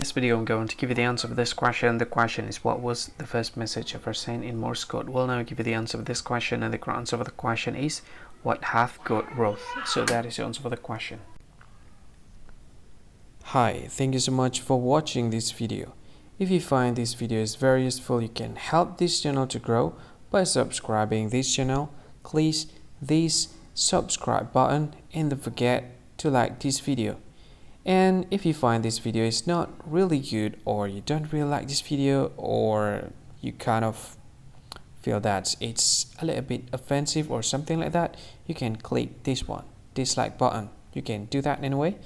this video I'm going to give you the answer of this question. The question is, what was the first message ever sent in Morse code? We'll now give you the answer of this question, and the correct answer of the question is, what hath got wrote? So that is the answer for the question. Hi, thank you so much for watching this video. If you find this video is very useful, you can help this channel to grow by subscribing this channel. Click this subscribe button and don't forget to like this video. And if you find this video is not really good, or you don't really like this video, or you kind of feel that it's a little bit offensive or something like that, you can click this one, dislike button. You can do that anyway.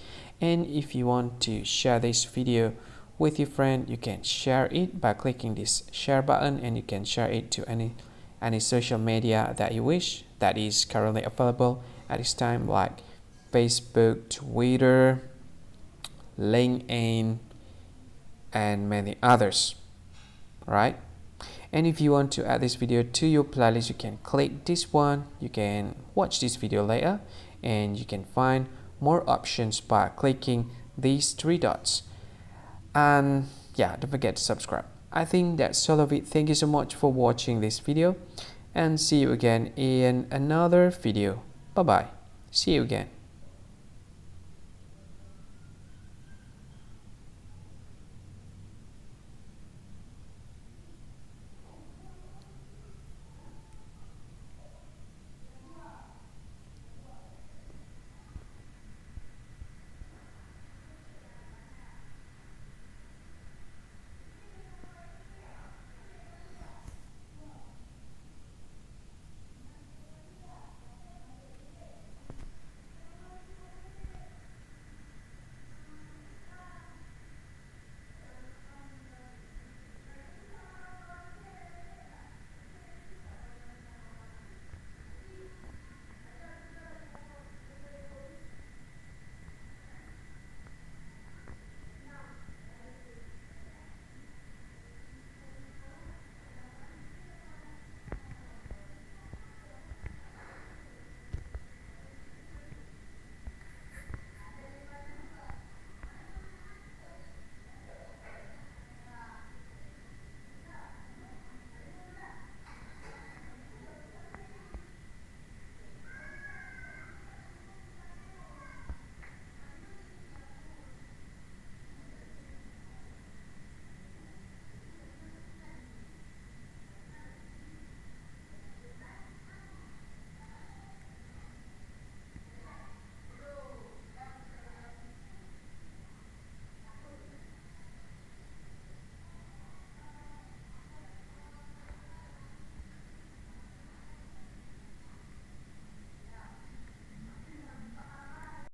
And if you want to share this video with your friend, you can share it by clicking this share button, and you can share it to any social media that you wish that is currently available at this time, like Facebook, Twitter, LinkedIn, and many others. Right? And if you want to add this video to your playlist, you can click this one. You can watch this video later, and you can find more options by clicking these three dots. And yeah, don't forget to subscribe. I think that's all of it. Thank you so much for watching this video, and see you again in another video. Bye bye. See you again.